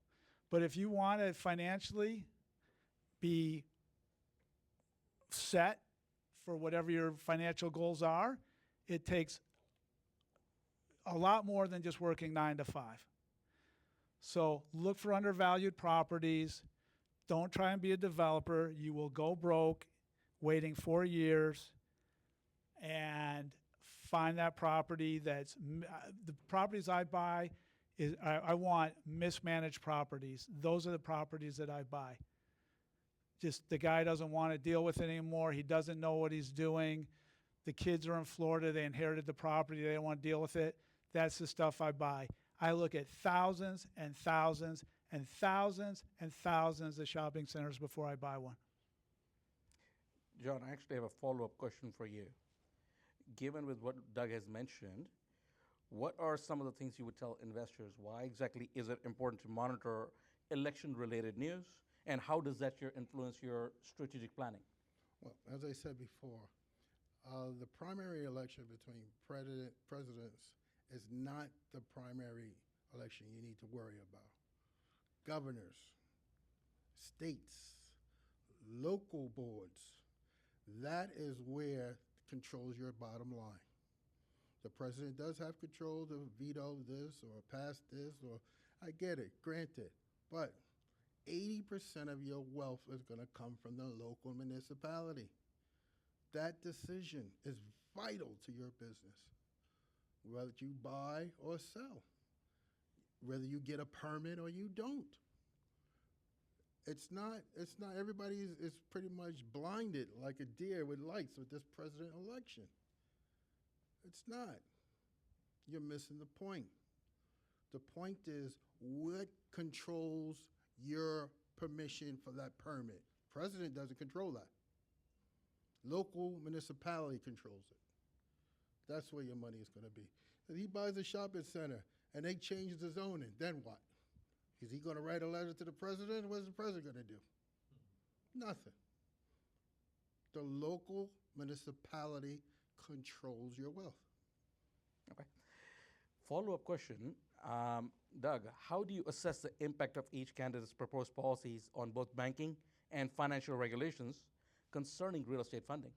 But if you want it financially, be set for whatever your financial goals are, it takes a lot more than just working 9 to 5. So look for undervalued properties. Don't try and be a developer. You will go broke waiting 4 years and find that property that's, the properties I buy is, I want mismanaged properties. Those are the properties that I buy. Just the guy doesn't want to deal with it anymore. He doesn't know what he's doing. The kids are in Florida. They inherited the property. They don't want to deal with it. That's the stuff I buy. I look at thousands and thousands and thousands and thousands of shopping centers before I buy one.
John, I actually have a follow-up question for you. Given with what Doug has mentioned, what are some of the things you would tell investors? Why exactly is it important to monitor election-related news? And how does that influence your strategic planning?
Well, as I said before, the primary election between presidents is not the primary election you need to worry about. Governors, states, local boards, that is where controls your bottom line. The president does have control to veto this or pass this, or I get it, granted, but 80% of your wealth is going to come from the local municipality. That decision is vital to your business, whether you buy or sell, whether you get a permit or you don't. It's not, everybody is pretty much blinded like a deer with lights with this president election. It's not. You're missing the point. The point is what controls your permission for that permit. President doesn't control that. Local municipality controls it. That's where your money is going to be. If he buys a shopping center and they change the zoning, then what? Is he going to write a letter to the president? What is the president going to do? Nothing. The local municipality controls your wealth.
Okay. Follow-up question, Doug, how do you assess the impact of each candidate's proposed policies on both banking and financial regulations concerning real estate funding?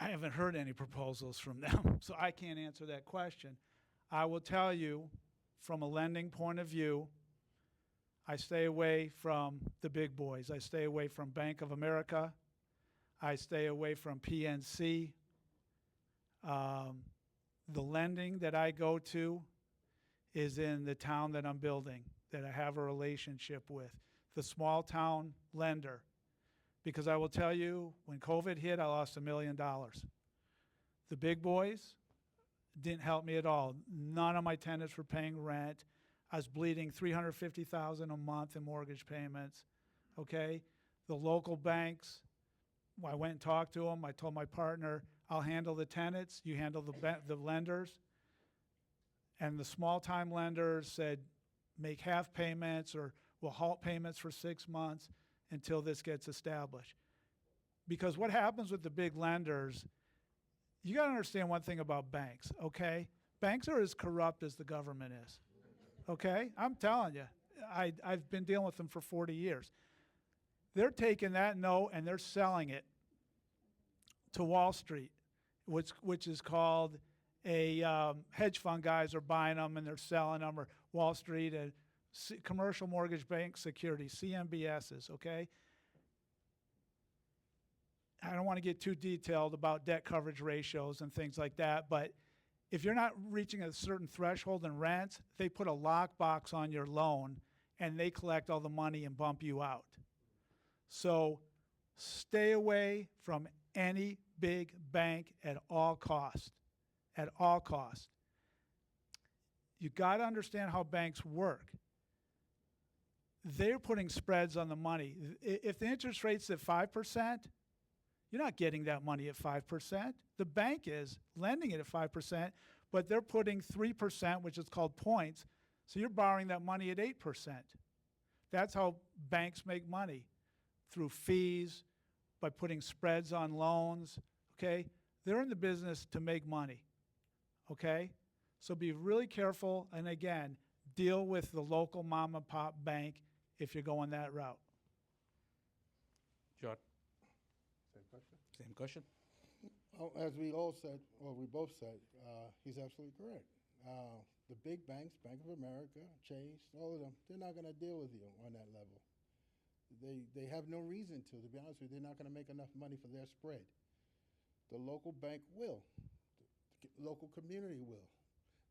I haven't heard any proposals from them, so I can't answer that question. I will tell you, from a lending point of view, I stay away from the big boys. I stay away from Bank of America. I stay away from PNC. The lending that I go to is in the town that I'm building, that I have a relationship with, the small town lender. Because I will tell you, when COVID hit, I lost $1 million. The big boys didn't help me at all. None of my tenants were paying rent. I was bleeding $350,000 a month in mortgage payments, okay? The local banks, I went and talked to them. I told my partner, I'll handle the tenants, you handle the lenders. And the small-time lenders said, make half payments or we'll halt payments for 6 months until this gets established. Because what happens with the big lenders, you got to understand one thing about banks, okay? Banks are as corrupt as the government is, okay? I'm telling you, I've been dealing with them for 40 years. They're taking that note and they're selling it to Wall Street, which is called a hedge fund guys are buying them and they're selling them, or Wall Street and commercial mortgage bank securities, CMBSs, okay? I don't want to get too detailed about debt coverage ratios and things like that, but if you're not reaching a certain threshold in rents, they put a lockbox on your loan and they collect all the money and bump you out. So stay away from any big bank at all cost, at all cost. You got to understand how banks work. They're putting spreads on the money. If the interest rate's at 5%, you're not getting that money at 5%. The bank is lending it at 5%, but they're putting 3%, which is called points, so you're borrowing that money at 8%. That's how banks make money, through fees, by putting spreads on loans, okay? They're in the business to make money, okay? So be really careful, and again, deal with the local mom and pop bank if you're going that route.
John,
Same question?
same question.
Oh, as we all said, or we both said, he's absolutely correct. The big banks, Bank of America, Chase, all of them, they're not going to deal with you on that level. They have no reason to be honest with you. They're not going to make enough money for their spread. The local bank will. The local community will.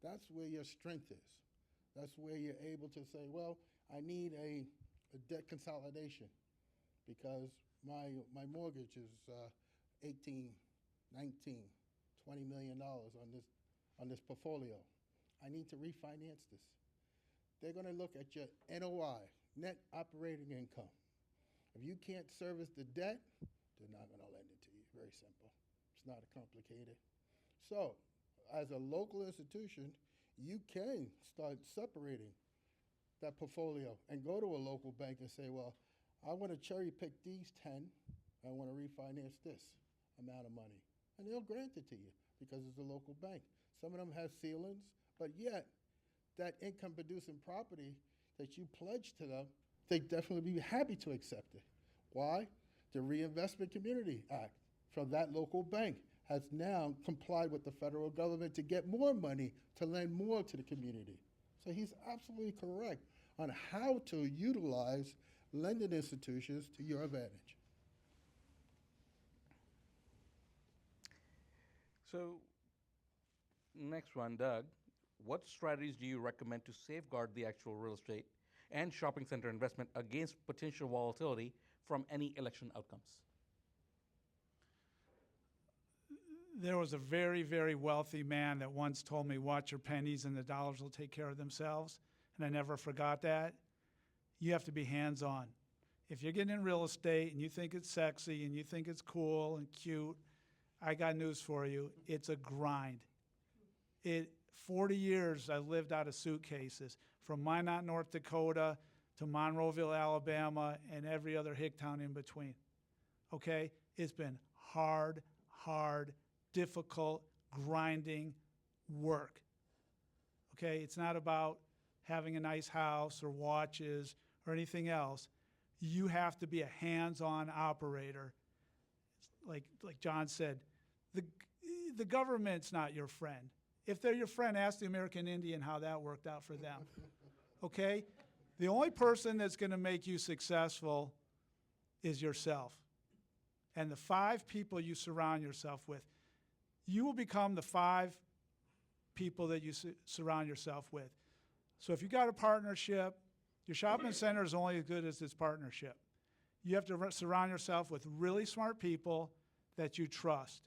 That's where your strength is. That's where you're able to say, well, I need a debt consolidation because my mortgage is 18, 19, $20 million on this portfolio. I need to refinance this. They're going to look at your NOI, net operating income. If you can't service the debt, they're not going to lend it to you. Very simple. It's not complicated. So, as a local institution, you can start separating that portfolio and go to a local bank and say, well, I want to cherry pick these 10. I want to refinance this amount of money. And they'll grant it to you because it's a local bank. Some of them have ceilings, but yet that income producing property that you pledge to them, they'd definitely be happy to accept it. Why? The Reinvestment Community Act from that local bank has now complied with the federal government to get more money to lend more to the community. So he's absolutely correct on how to utilize lending institutions to your advantage.
So, next one, Doug. What strategies do you recommend to safeguard the actual real estate and shopping center investment against potential volatility from any election outcomes?
There was a very, very wealthy man that once told me, watch your pennies and the dollars will take care of themselves. And I never forgot that. You have to be hands-on. If you're getting in real estate and you think it's sexy and you think it's cool and cute, I got news for you. It's a grind. 40 years I lived out of suitcases, from Minot, North Dakota to Monroeville, Alabama, and every other hick town in between. Okay? It's been hard, difficult, grinding work. Okay? It's not about having a nice house or watches or anything else. You have to be a hands-on operator. Like John said, the government's not your friend. If they're your friend, ask the American Indian how that worked out for them. Okay? The only person that's going to make you successful is yourself. And the 5 people you surround yourself with. You will become the 5 people that you surround yourself with. So if you got a partnership, your shopping center is only as good as its partnership. You have to surround yourself with really smart people that you trust,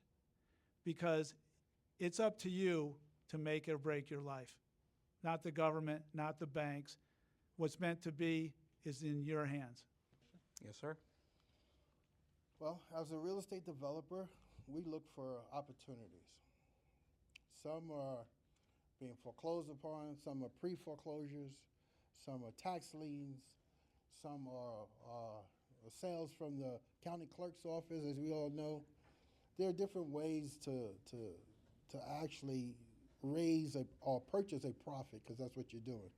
because it's up to you to make or break your life. Not the government, not the banks. What's meant to be is in your hands.
Yes, sir.
Well, as a real estate developer, we look for opportunities. Some are being foreclosed upon, some are pre-foreclosures, some are tax liens, some are sales from the county clerk's office, as we all know. There are different ways to actually raise or purchase a profit, because that's what you're doing.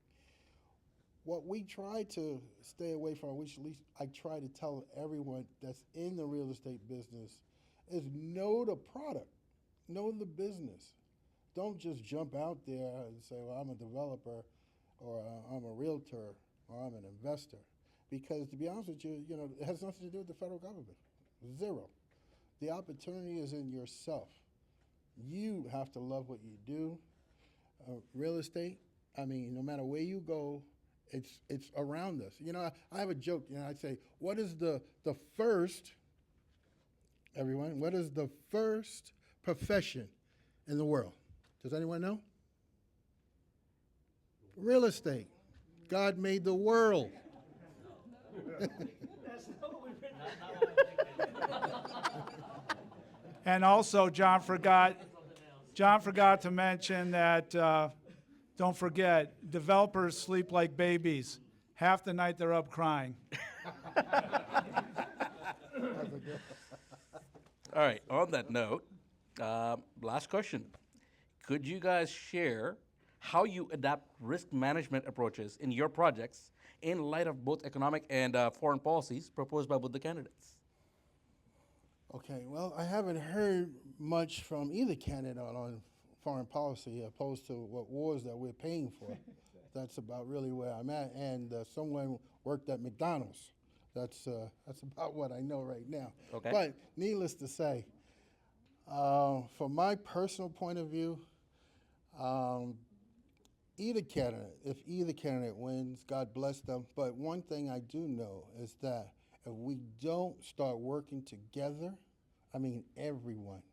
What we try to stay away from, which at least I try to tell everyone that's in the real estate business, is know the product, know the business. Don't just jump out there and say, well, I'm a developer, or I'm a realtor, or I'm an investor. Because to be honest with you, it has nothing to do with the federal government. Zero. The opportunity is in yourself. You have to love what you do. Real estate, I mean, no matter where you go, it's around us. I have a joke. I say, what is the first, everyone, what is the first profession in the world? Does anyone know? Real estate. God made the world.
And also, John forgot to mention that, don't forget, developers sleep like babies. Half the night they're up crying.
All right, on that note, last question. Could you guys share how you adapt risk management approaches in your projects in light of both economic and foreign policies proposed by both the candidates.
Okay, well, I haven't heard much from either candidate on foreign policy opposed to what wars that we're paying for. That's about really where I'm at. And someone worked at McDonald's. That's about what I know right now.
Okay.
But needless to say, from my personal point of view, um, if either candidate wins, God bless them. But one thing I do know is that if we don't start working together, I mean everyone,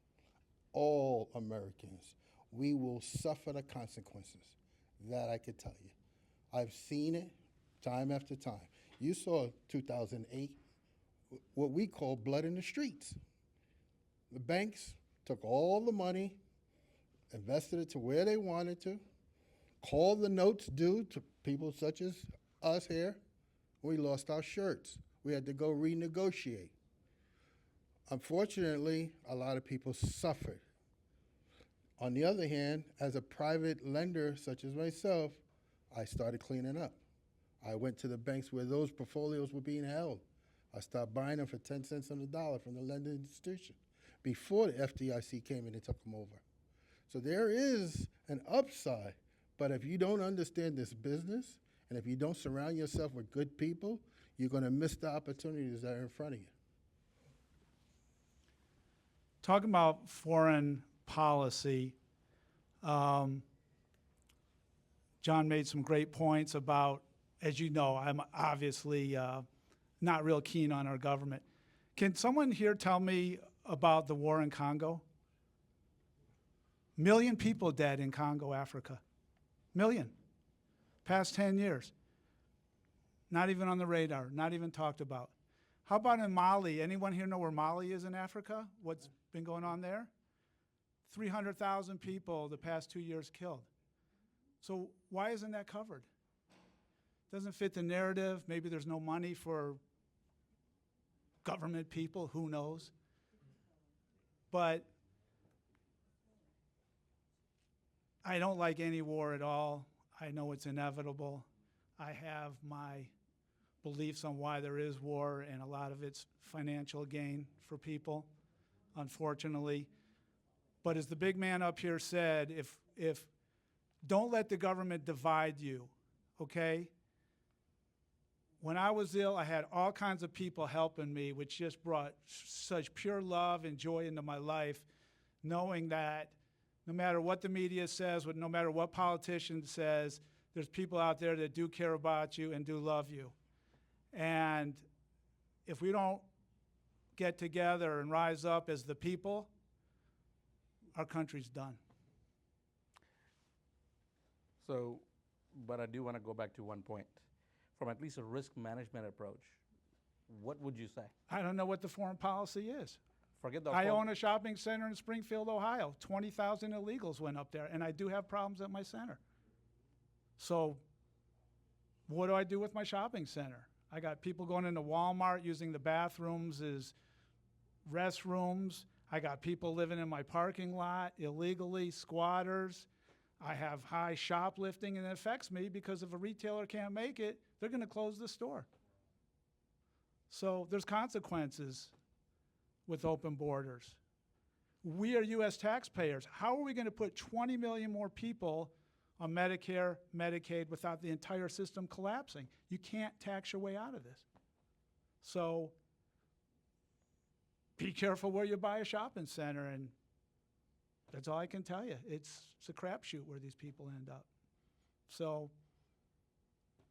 all Americans, we will suffer the consequences. That I could tell you. I've seen it time after time. You saw 2008, what we call blood in the streets. The banks took all the money, invested it to where they wanted to, called the notes due to people such as us here. We lost our shirts. We had to go renegotiate. Unfortunately, a lot of people suffered. On the other hand, as a private lender such as myself, I started cleaning up. I went to the banks where those portfolios were being held. I started buying them for 10 cents on the dollar from the lending institution before the FDIC came in and took them over. So there is an upside, but if you don't understand this business and if you don't surround yourself with good people, you're going to miss the opportunities that are in front of you.
Talking about foreign policy, John made some great points about, as you know, I'm obviously not real keen on our government. Can someone here tell me about the war in Congo? Million people dead in Congo, Africa. Million. Past 10 years. Not even on the radar, not even talked about. How about in Mali? Anyone here know where Mali is in Africa? What's been going on there? 300,000 people the past 2 years killed. So why isn't that covered? Doesn't fit the narrative. Maybe there's no money for government people, who knows? But I don't like any war at all. I know it's inevitable. I have my beliefs on why there is war, and a lot of it's financial gain for people, unfortunately. But as the big man up here said, if don't let the government divide you, okay? When I was ill, I had all kinds of people helping me, which just brought such pure love and joy into my life, knowing that no matter what the media says, no matter what politician says, there's people out there that do care about you and do love you. And if we don't get together and rise up as the people, our country's done.
So, but I do want to go back to one point. From at least a risk management approach, what would you say?
I don't know what the foreign policy is.
Forget the
I own a shopping center in Springfield, Ohio. 20,000 illegals went up there, and I do have problems at my center. So what do I do with my shopping center? I got people going into Walmart using the bathrooms as restrooms. I got people living in my parking lot illegally, squatters. I have high shoplifting, and it affects me because if a retailer can't make it, they're going to close the store. So there's consequences with open borders. We are U.S. taxpayers. How are we going to put 20 million more people on Medicare, Medicaid without the entire system collapsing? You can't tax your way out of this. So be careful where you buy a shopping center, and that's all I can tell you. It's a crapshoot where these people end up. So,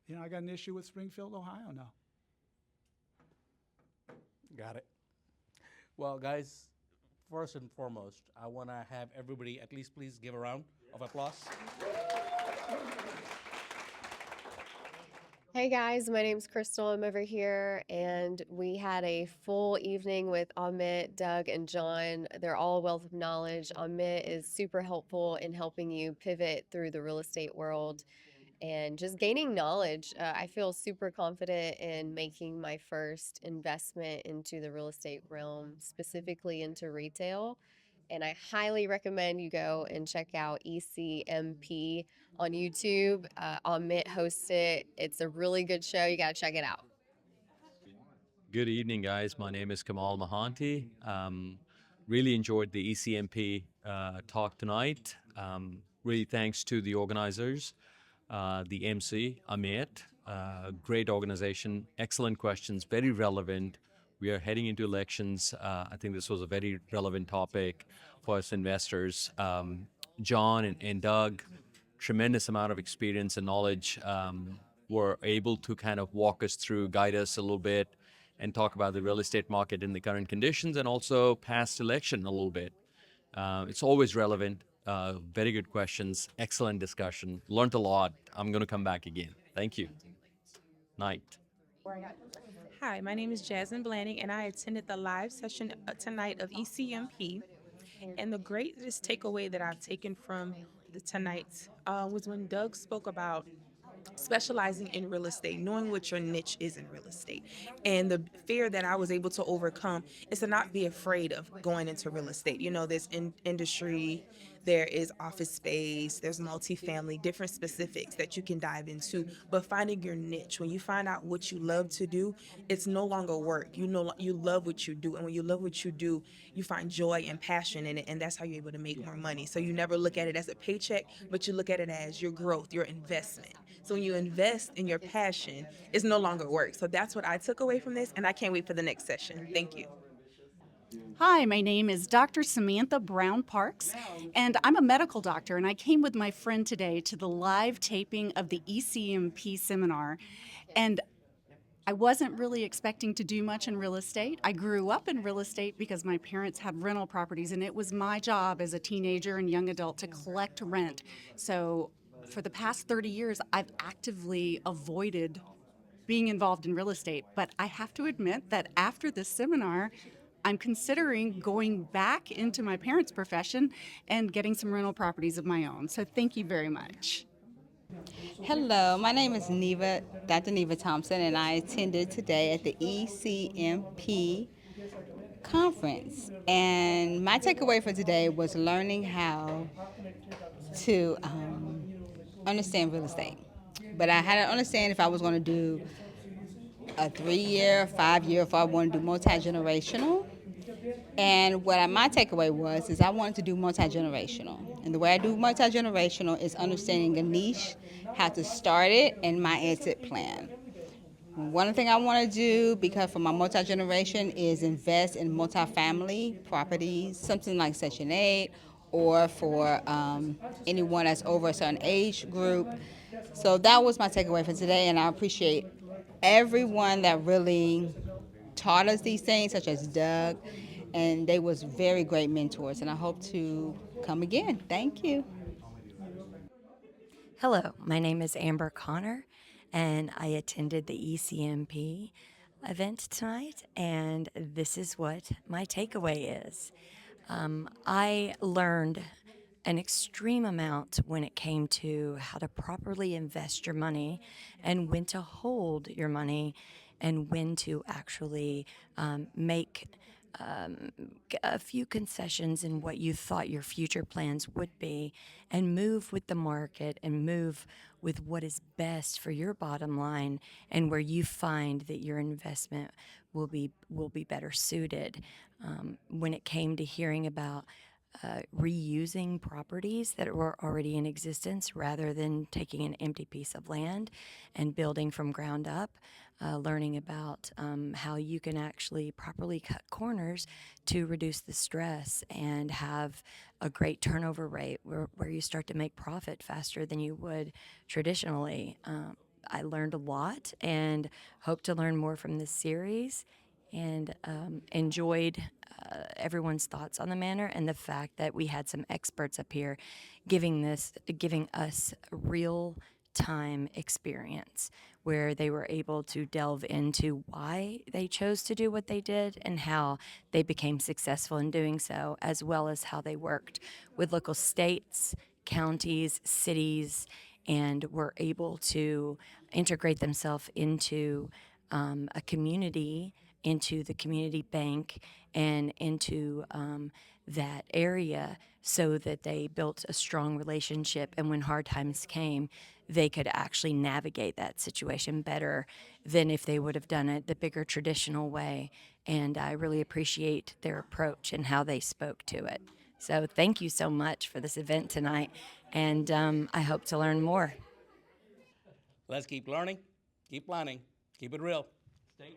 you know, I got an issue with Springfield, Ohio now.
Got it. Well, guys, first and foremost, I want to have everybody at least please give a round of applause.
Hey guys, my name's Crystal. I'm over here, and we had a full evening with Amit, Doug, and John. They're all a wealth of knowledge. Amit is super helpful in helping you pivot through the real estate world and just gaining knowledge. I feel super confident in making my first investment into the real estate realm, specifically into retail. And I highly recommend you go and check out ECMP on YouTube. Amit hosts it. It's a really good show. You got to check it out.
Good evening, guys. My name is Kamal Mahanti. Really enjoyed the ECMP talk tonight. Really thanks to the organizers, the MC, Amit. Great organization, excellent questions, very relevant. We are heading into elections. I think this was a very relevant topic for us investors. John and Doug, tremendous amount of experience and knowledge, were able to kind of walk us through, guide us a little bit, and talk about the real estate market in the current conditions and also past election a little bit. It's always relevant. Very good questions. Excellent discussion. Learned a lot. I'm going to come back again. Thank you. Night.
Hi, my name is Jasmine Blanning, and I attended the live session tonight of ECMP. And the greatest takeaway that I've taken from tonight was when Doug spoke about specializing in real estate, knowing what your niche is in real estate. And the fear that I was able to overcome is to not be afraid of going into real estate. You know, there's industry, there is office space, there's multifamily, different specifics that you can dive into. But finding your niche, when you find out what you love to do, it's no longer work. You know, you love what you do. And when you love what you do, you find joy and passion in it. And that's how you're able to make more money. So you never look at it as a paycheck, but you look at it as your growth, your investment. So when you invest in your passion, it's no longer work. So that's what I took away from this, and I can't wait for the next session. Thank you.
Hi, my name is Dr. Samantha Brown Parks, and I'm a medical doctor, and I came with my friend today to the live taping of the ECMP seminar. And I wasn't really expecting to do much in real estate. I grew up in real estate because my parents had rental properties, and it was my job as a teenager and young adult to collect rent. So for the past 30 years, I've actively avoided being involved in real estate. But I have to admit that after this seminar, I'm considering going back into my parents' profession and getting some rental properties of my own. So thank you very much.
Hello, my name is Dr. Neva Thompson, and I attended today at the ECMP conference. And my takeaway for today was learning how to understand real estate. But I had to understand if I was going to do a 3-year, 5-year, if I want to do multi-generational. And my takeaway was is I wanted to do multi-generational. And the way I do multi-generational is understanding a niche, how to start it, and my exit plan. One thing I want to do, because for my multi-generation, is invest in multifamily properties, something like Section 8, or for anyone that's over a certain age group. So that was my takeaway for today, and I appreciate everyone that really taught us these things, such as Doug, and they was very great mentors, and I hope to come again. Thank you.
Hello, my name is Amber Connor, and I attended the ECMP event tonight, and this is what my takeaway is. I learned an extreme amount when it came to how to properly invest your money and when to hold your money and when to actually make a few concessions in what you thought your future plans would be and move with the market and move with what is best for your bottom line and where you find that your investment will be better suited. When it came to hearing about reusing properties that were already in existence rather than taking an empty piece of land and building from ground up, learning about how you can actually properly cut corners to reduce the stress and have a great turnover rate where you start to make profit faster than you would traditionally. I learned a lot and hope to learn more from this series and enjoyed everyone's thoughts on the matter and the fact that we had some experts up here giving us real time experience where they were able to delve into why they chose to do what they did and how they became successful in doing so, as well as how they worked with local states, counties, cities, and were able to integrate themselves into a community, into the community bank, and into that area so that they built a strong relationship. And when hard times came, they could actually navigate that situation better than if they would have done it the bigger traditional way. And I really appreciate their approach and how they spoke to it. So thank you so much for this event tonight, and I hope to learn more.
Let's keep learning, keep planning, keep it real. Stay